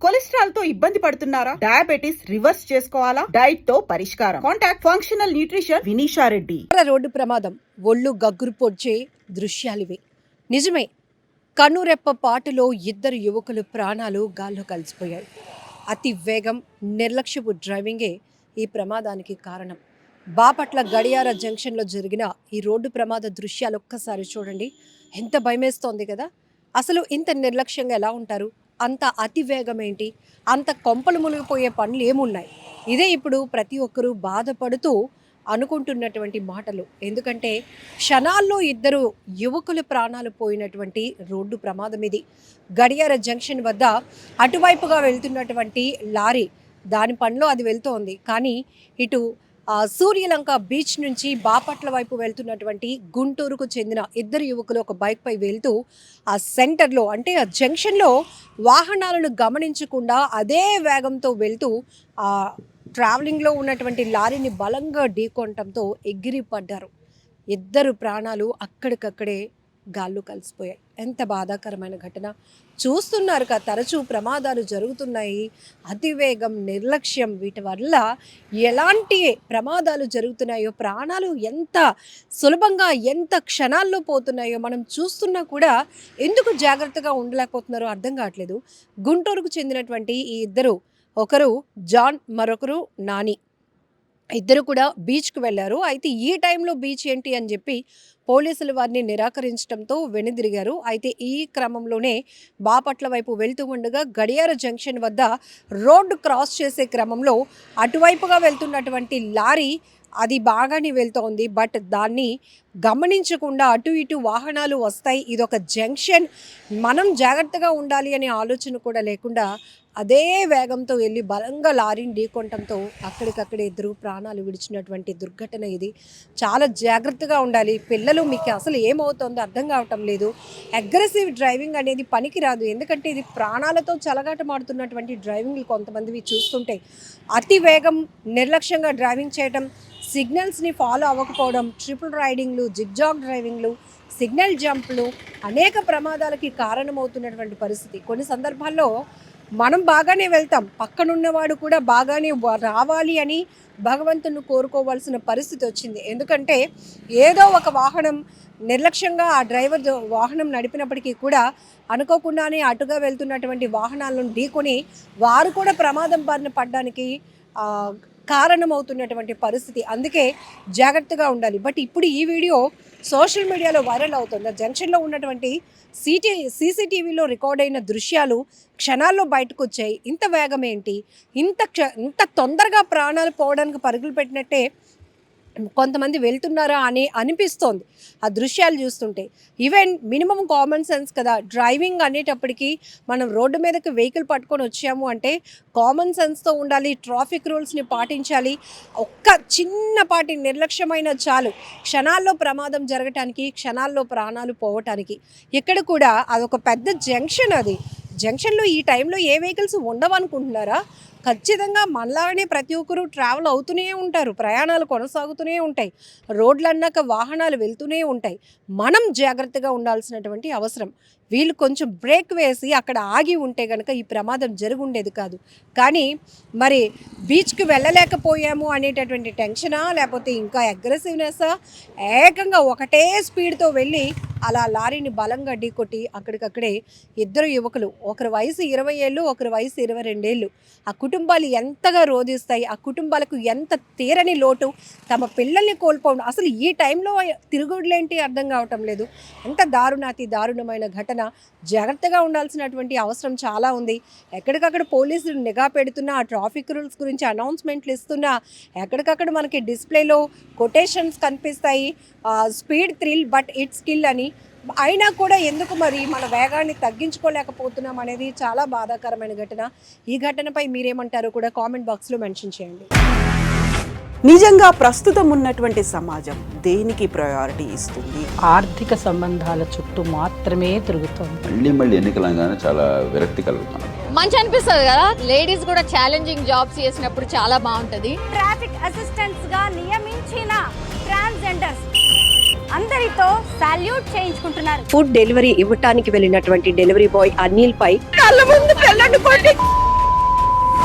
Cholesterol తో ఇబ్బంది పడుతున్నారా? డయాబెటిస్ రివర్స్ చేసుకోవాలా? డైట్ తో పరిష్కారం. Contact functional nutrition Vinisha Reddy. Road ప్రమాదం, ఒళ్ళు గగ్గురు పొడ్చే దృశ్యాలివి. నిజమే, కన్నురెప్ప పాటులో ఇద్దరు యువకులు ప్రాణాలు గాల్లో కలిసిపోయాయి. అతి వేగం, నిర్లక్ష్యపు డ్రైవింగే ఈ ప్రమాదానికి కారణం. బాపట్ల గడియార జంక్షన్లో జరిగిన ఈ రోడ్డు ప్రమాద దృశ్యాలు ఒక్కసారి చూడండి. ఎంత భయమేస్తోంది కదా. అసలు ఇంత నిర్లక్ష్యంగా ఎలా ఉంటారు? అంత అతి వేగం ఏంటి? అంత కొంపలు మునిగిపోయే పనులు ఏమున్నాయి? ఇదే ఇప్పుడు ప్రతి ఒక్కరూ బాధపడుతూ అనుకుంటున్నటువంటి మాటలు. ఎందుకంటే క్షణాల్లో ఇద్దరు యువకుల ప్రాణాలు పోయినటువంటి రోడ్డు ప్రమాదం ఇది. గడియార జంక్షన్ వద్ద అటువైపుగా వెళ్తున్నటువంటి లారీ దాని పనిలో అది వెళ్తోంది. కానీ ఇటు సూర్యలంక బీచ్ నుంచి బాపట్ల వైపు వెళ్తున్నటువంటి గుంటూరుకు చెందిన ఇద్దరు యువకులు ఒక బైక్పై వెళ్తూ ఆ సెంటర్లో, అంటే ఆ జంక్షన్లో వాహనాలను గమనించకుండా అదే వేగంతో వెళ్తూ ఆ ట్రావెలింగ్లో ఉన్నటువంటి లారీని బలంగా ఢీకొనటంతో ఎగిరి పడ్డారు. ఇద్దరు ప్రాణాలు అక్కడికక్కడే గాల్లో కలిసిపోయాయి. ఎంత బాధాకరమైన ఘటన. చూస్తున్నారు కదా, తరచూ ప్రమాదాలు జరుగుతున్నాయి. అతివేగం, నిర్లక్ష్యం, వీటి వల్ల ఎలాంటి ప్రమాదాలు జరుగుతున్నాయో, ప్రాణాలు ఎంత సులభంగా, ఎంత క్షణాల్లో పోతున్నాయో మనం చూస్తున్నా కూడా ఎందుకు జాగ్రత్తగా ఉండలేకపోతున్నారో అర్థం కావట్లేదు. గుంటూరుకు చెందినటువంటి ఈ ఇద్దరు, ఒకరు జాన్, మరొకరు నాని, ఇద్దరు కూడా బీచ్కు వెళ్ళారు. అయితే ఈ టైంలో బీచ్ ఏంటి అని చెప్పి పోలీసులు వారిని నిరాకరించడంతో వెనుదిరిగారు. అయితే ఈ క్రమంలోనే బాపట్ల వైపు వెళ్తూ ఉండగా గడియార జంక్షన్ వద్ద రోడ్డు క్రాస్ చేసే క్రమంలో అటువైపుగా వెళ్తున్నటువంటి లారీ అది బాగానే వెళ్తోంది. బట్ దాన్ని గమనించకుండా అటు ఇటు వాహనాలు వస్తాయి, ఇదొక జంక్షన్, మనం జాగ్రత్తగా ఉండాలి అనే ఆలోచన కూడా లేకుండా అదే వేగంతో వెళ్ళి బలంగా లారీని ఢీకొనటంతో అక్కడికక్కడే ఇద్దరు ప్రాణాలు విడిచినటువంటి దుర్ఘటన ఇది. చాలా జాగ్రత్తగా ఉండాలి. పిల్లలు, మీకు అసలు ఏమవుతుందో అర్థం కావటం లేదు. అగ్రెసివ్ డ్రైవింగ్ అనేది పనికిరాదు. ఎందుకంటే ఇది ప్రాణాలతో చెలగాటమాడుతున్నటువంటి డ్రైవింగ్లు కొంతమందివి చూస్తుంటే అతి వేగం, నిర్లక్ష్యంగా డ్రైవింగ్ చేయటం, సిగ్నల్స్ని ఫాలో అవ్వకపోవడం, ట్రిపుల్ రైడింగ్లు, జిగ్జాగ్ డ్రైవింగ్లు, సిగ్నల్ జంప్లు అనేక ప్రమాదాలకి కారణమవుతున్నటువంటి పరిస్థితి. కొన్ని సందర్భాల్లో మనం బాగానే వెళ్తాం, పక్కనున్నవాడు కూడా బాగానే రావాలి అని భగవంతుని కోరుకోవాల్సిన పరిస్థితి వచ్చింది. ఎందుకంటే ఏదో ఒక వాహనం నిర్లక్ష్యంగా ఆ డ్రైవర్ వాహనం నడిపినప్పటికీ కూడా అనుకోకుండానే అటుగా వెళ్తున్నటువంటి వాహనాలను ఢీకొని వారు కూడా ప్రమాదం బారిన పడడానికి కారణమవుతున్నటువంటి పరిస్థితి. అందుకే జాగ్రత్తగా ఉండాలి. బట్ ఇప్పుడు ఈ వీడియో సోషల్ మీడియాలో వైరల్ అవుతుంది. జంక్షన్లో ఉన్నటువంటి సీసీటీవీలో రికార్డ్ అయిన దృశ్యాలు క్షణాల్లో బయటకు వచ్చాయి. ఇంత వేగం ఏంటి? ఇంత తొందరగా ప్రాణాలు పోవడానికి పరుగులు పెట్టినట్టే కొంతమంది వెళ్తున్నారా అని అనిపిస్తోంది ఆ దృశ్యాలు చూస్తుంటే. ఈవెన్ మినిమం కామన్ సెన్స్ కదా. డ్రైవింగ్ అనేటప్పటికీ మనం రోడ్డు మీదకి వెహికల్ పట్టుకొని వచ్చాము అంటే కామన్ సెన్స్తో ఉండాలి, ట్రాఫిక్ రూల్స్ని పాటించాలి. ఒక్క చిన్నపాటి నిర్లక్ష్యమైన చాలు క్షణాల్లో ప్రమాదం జరగటానికి, క్షణాల్లో ప్రాణాలు పోవటానికి. ఇక్కడ కూడా అదొక పెద్ద జంక్షన్. అది జంక్షన్లో ఈ టైంలో ఏ వెహికల్స్ ఉండవనుకుంటున్నారా? ఖచ్చితంగా మనలాగానే ప్రతి ఒక్కరూ ట్రావెల్ అవుతూనే ఉంటారు, ప్రయాణాలు కొనసాగుతూనే ఉంటాయి, రోడ్లు అన్నాక వాహనాలు వెళ్తూనే ఉంటాయి. మనం జాగ్రత్తగా ఉండాల్సినటువంటి అవసరం. వీళ్ళు కొంచెం బ్రేక్ వేసి అక్కడ ఆగి ఉంటే కనుక ఈ ప్రమాదం జరుగుండేది కాదు. కానీ మరి బీచ్కి వెళ్ళలేకపోయాము అనేటటువంటి టెన్షనా, లేకపోతే ఇంకా అగ్రెసివ్నెస్సా, ఏకంగా ఒకటే స్పీడ్తో వెళ్ళి అలా లారీని బలంగా ఢీకొట్టి అక్కడికక్కడే ఇద్దరు యువకులు, ఒకరి వయసు 20 ఏళ్ళు, ఒకరి వయసు 22 ఏళ్ళు. ఆ కుటుంబాలు ఎంతగా రోధిస్తాయి, ఆ కుటుంబాలకు ఎంత తీరని లోటు, తమ పిల్లల్ని కోల్పోవడం. అసలు ఈ టైంలో తిరుగుడులేంటి అర్థం కావటం లేదు. ఎంత దారుణాతి దారుణమైన ఘటన. జాగ్రత్తగా ఉండాల్సినటువంటి అవసరం చాలా ఉంది. ఎక్కడికక్కడ పోలీసులు నిఘా పెడుతున్నా, ఆ ట్రాఫిక్ రూల్స్ గురించి అనౌన్స్మెంట్లు ఇస్తున్నా, ఎక్కడికక్కడ మనకి డిస్ప్లేలో కొటేషన్స్ కనిపిస్తాయి, speed thrill but it's kill అని. అయినా కూడా ఎందుకు మరి మన వేగాన్ని తగ్గించుకోలేకపోతున్నాం అనేది చాలా బాధాకరమైన ఘటన. ఈ ఘటనపై మీరేమంటారో కూడా కామెంట్ బాక్స్లో మెన్షన్ చేయండి. నిజంగా ప్రస్తుతం ఉన్నటువంటి సమాజం దేనికి ప్రయారిటీ ఇస్తుంది? ఆర్థిక సంబంధాల చుట్టూ మాత్రమే తిరుగుతుంది. మళ్ళీ ఎన్నికలంగానే చాలా విరక్తి కలుగుతాను. మంచి అనిపిస్తుంది కదా. లేడీస్ కూడా ఛాలెంజింగ్ జాబ్స్ చేసినప్పుడు చాలా బాగుంటది. ట్రాఫిక్ అసిస్టెంట్స్ గా నియమించిన ట్రాన్స్జెండర్స్ అందరితో సాల్యూట్ చేయించుకుంటున్నారు. ఫుడ్ డెలివరీ ఇవ్వటానికి వెళ్ళినటువంటి డెలివరీ బాయ్ అనిల్ పై కళ్ళ ముందు